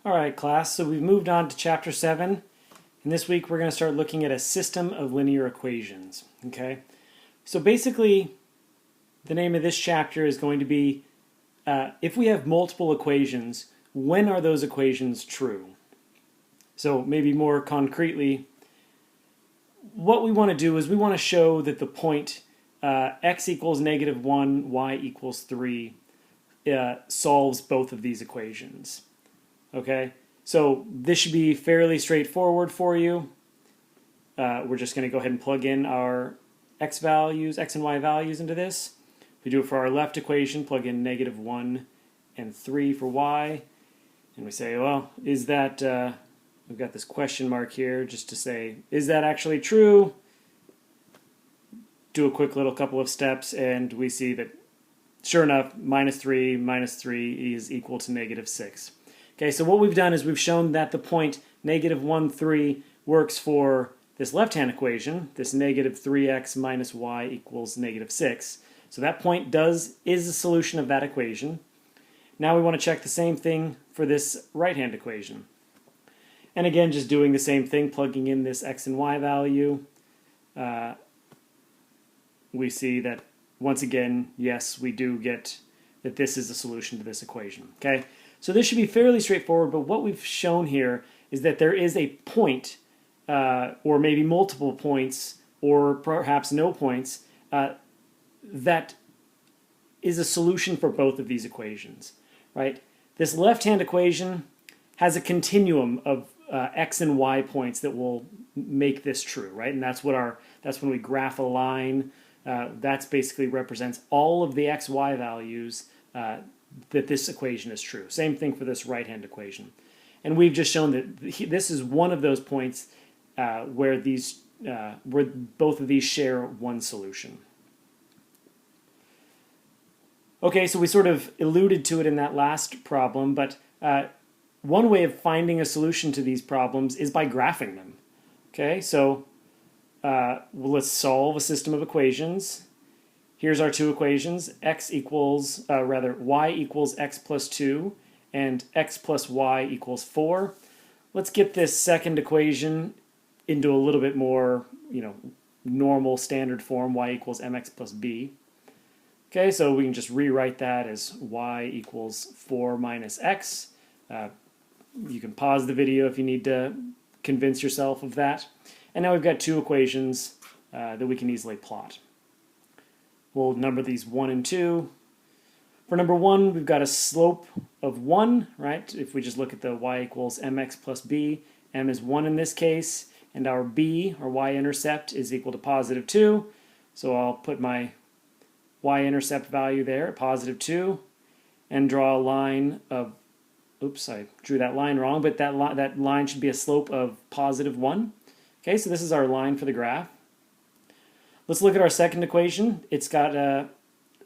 All right, class, so we've moved on to chapter 7, and this week we're going to start looking at a system of linear equations, okay? So basically, the name of this chapter is going to be, if we have multiple equations, when are those equations true? So maybe more concretely, what we want to do is we want to show that the point x equals -1, y equals 3 solves both of these equations. Okay, so this should be fairly straightforward for you. We're just going to go ahead and plug in our x and y values into this. We do it for our left equation, plug in -1 and 3 for y. And we say, well, is that, we've got this question mark here just to say, is that actually true? Do a quick little couple of steps and we see that, sure enough, -3 minus 3 is equal to -6. Okay, so what we've done is we've shown that the point -1, 3 works for this left-hand equation, this -3x minus y equals -6. So that point is the solution of that equation. Now we want to check the same thing for this right-hand equation. And again, just doing the same thing, plugging in this x and y value. We see that, once again, yes, we do get that this is the solution to this equation. Okay, so this should be fairly straightforward, but what we've shown here is that there is a point, or maybe multiple points, or perhaps no points, that is a solution for both of these equations, right? This left-hand equation has a continuum of x and y points that will make this true, right? And that's when we graph a line. That's basically represents all of the x, y values that this equation is true. Same thing for this right-hand equation. And we've just shown that this is one of those points where both of these share one solution. Okay, so we sort of alluded to it in that last problem, but one way of finding a solution to these problems is by graphing them. Okay, so let's solve a system of equations. Here's our two equations, y equals x plus 2 and x plus y equals 4. Let's get this second equation into a little bit more, normal standard form, y equals mx plus b. Okay, so we can just rewrite that as y equals 4 minus x. You can pause the video if you need to convince yourself of that. And now we've got two equations that we can easily plot. We'll number these 1 and 2. For number 1, we've got a slope of 1, right? If we just look at the y equals mx plus b, m is 1 in this case, and our b, or y-intercept, is equal to +2. So I'll put my y-intercept value there at +2 and draw a line of, oops, I drew that line wrong, but that line should be a slope of +1. Okay, so this is our line for the graph. Let's look at our second equation. It's got a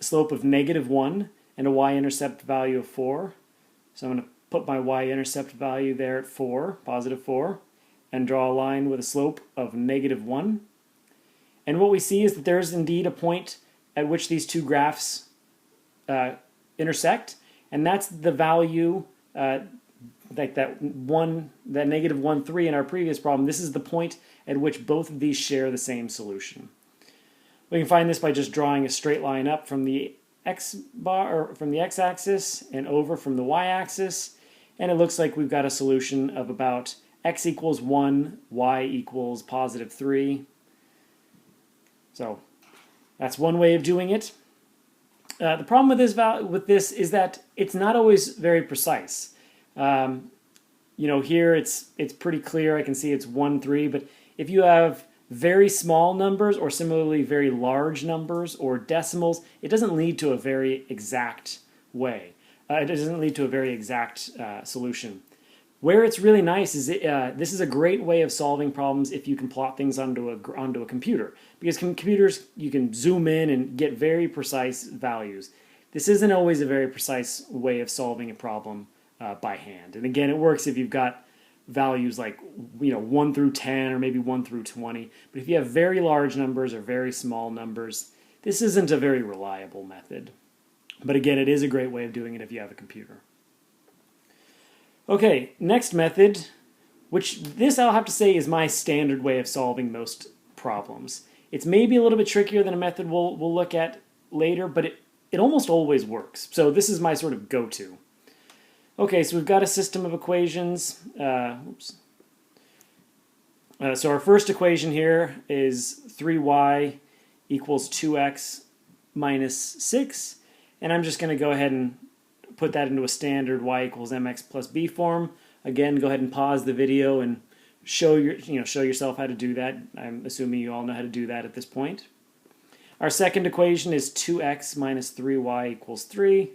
slope of -1 and a y-intercept value of 4. So I'm going to put my y-intercept value there at 4, +4, and draw a line with a slope of -1. And what we see is that there's indeed a point at which these two graphs intersect, and that's the value, like that -1, 3 in our previous problem. This is the point at which both of these share the same solution. We can find this by just drawing a straight line up from the x-axis and over from the y-axis, and it looks like we've got a solution of about x equals 1, y equals +3. So that's one way of doing it. The problem with this is that it's not always very precise. Here it's pretty clear. I can see it's 1, 3, but if you have very small numbers or similarly very large numbers or decimals, it doesn't lead to a very exact way. It doesn't lead to a very exact solution. Where it's really nice is this is a great way of solving problems if you can plot things onto a computer. Because computers, you can zoom in and get very precise values. This isn't always a very precise way of solving a problem by hand. And again, it works if you've got values like 1 through 10 or maybe 1 through 20. But if you have very large numbers or very small numbers, this isn't a very reliable method. But again, it is a great way of doing it if you have a computer. Okay, next method, which this I'll have to say is my standard way of solving most problems. It's maybe a little bit trickier than a method we'll look at later, but it almost always works. So this is my sort of go-to. Okay, so we've got a system of equations. So our first equation here is 3y equals 2x minus 6. And I'm just going to go ahead and put that into a standard y equals mx plus b form. Again, go ahead and pause the video and show yourself how to do that. I'm assuming you all know how to do that at this point. Our second equation is 2x minus 3y equals 3.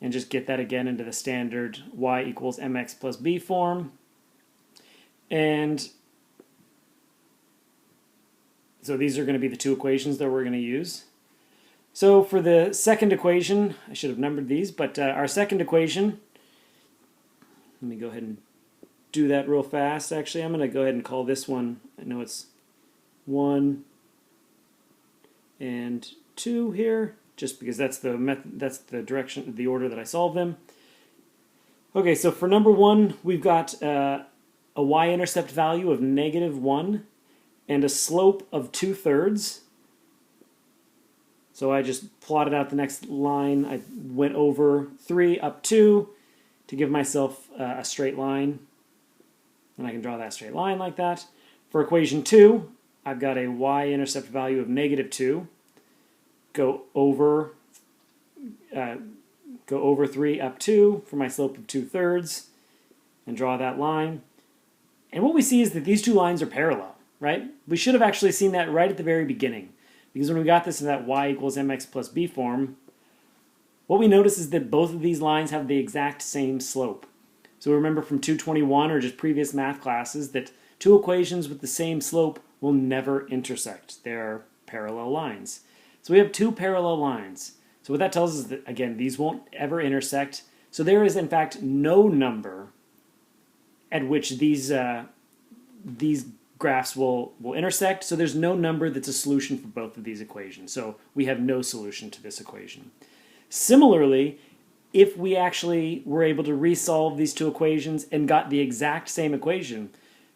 And just get that again into the standard y equals mx plus b form. And so these are going to be the two equations that we're going to use. So for the second equation, I should have numbered these, but our second equation, let me go ahead and do that real fast. Actually, I'm going to go ahead and call this one, I know it's 1 and 2 here, just because that's the method, that's the direction, the order that I solve them. Okay, so for number 1, we've got a y-intercept value of -1 and a slope of 2/3. So I just plotted out the next line. I went over 3 up 2 to give myself a straight line. And I can draw that straight line like that. For equation 2, I've got a y-intercept value of -2. Go over 3 up 2 for my slope of 2/3 and draw that line. And what we see is that these two lines are parallel, right? We should have actually seen that right at the very beginning. Because when we got this in that y equals mx plus b form, what we notice is that both of these lines have the exact same slope. So remember from 221 or just previous math classes that two equations with the same slope will never intersect. They're parallel lines. So we have two parallel lines. So what that tells us is that, again, these won't ever intersect. So there is, in fact, no number at which these graphs will intersect, so there's no number that's a solution for both of these equations. So we have no solution to this equation. Similarly, if we actually were able to resolve these two equations and got the exact same equation,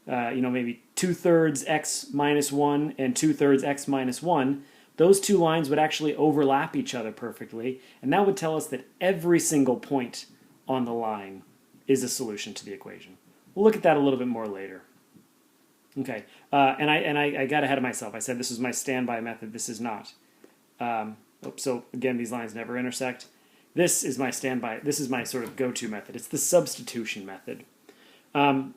maybe 2/3 x minus 1 and 2/3 x minus 1, those two lines would actually overlap each other perfectly, and that would tell us that every single point on the line is a solution to the equation. We'll look at that a little bit more later. Okay, and I got ahead of myself. I said this is my standby method. This is not. So again, these lines never intersect. This is my standby. This is my sort of go-to method. It's the substitution method. So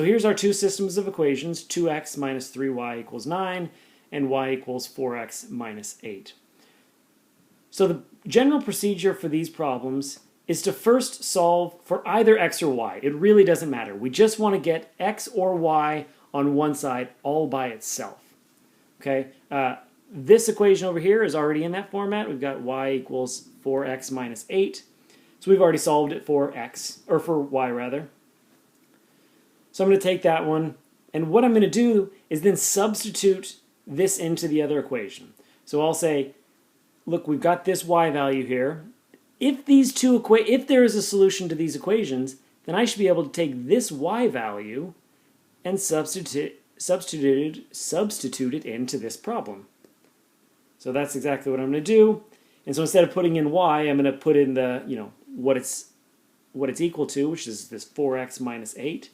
here's our two systems of equations: 2x minus 3y equals 9, and y equals 4x minus 8. So the general procedure for these problems is to first solve for either x or y. It really doesn't matter. We just want to get x or y on one side all by itself. Okay, this equation over here is already in that format. We've got y equals 4x minus 8. So we've already solved it for x, or for y rather. So I'm going to take that one, and what I'm going to do is then substitute this into the other equation. So I'll say, look, we've got this y value here. If there is a solution to these equations, then I should be able to take this y value and substitute it into this problem. So that's exactly what I'm going to do. And so instead of putting in y, I'm going to put in the what it's equal to, which is this 4x minus 8.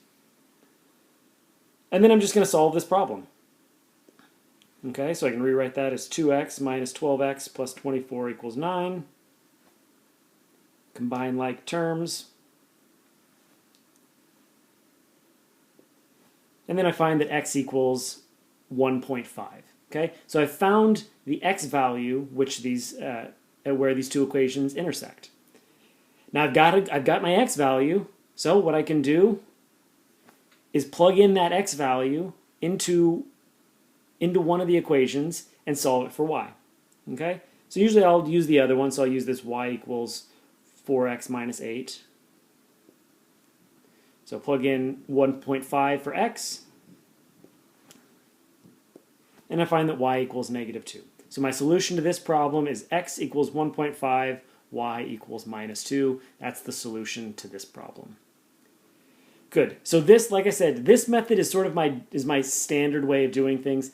And then I'm just going to solve this problem. Okay, so I can rewrite that as 2x minus 12x plus 24 equals 9. Combine like terms. And then I find that x equals 1.5. Okay, so I found the x value which where these two equations intersect. Now I've got my x value, so what I can do is plug in that x value into one of the equations and solve it for y. Okay, so usually I'll use the other one, so I'll use this y equals 4x minus 8. So plug in 1.5 for x, and I find that y equals -2. So my solution to this problem is x equals 1.5, y equals -2. That's the solution to this problem. Good. So this, like I said, this method is sort of my standard way of doing things.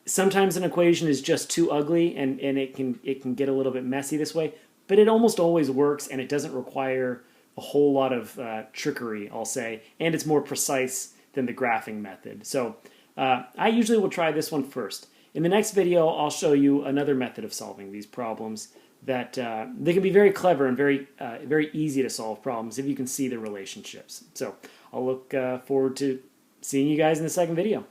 Sometimes an equation is just too ugly, and it can get a little bit messy this way, but it almost always works, and it doesn't require a whole lot of trickery, I'll say, and it's more precise than the graphing method. So I usually will try this one first. In the next video, I'll show you another method of solving these problems that they can be very clever and very easy to solve problems if you can see the relationships. So I'll look forward to seeing you guys in the second video.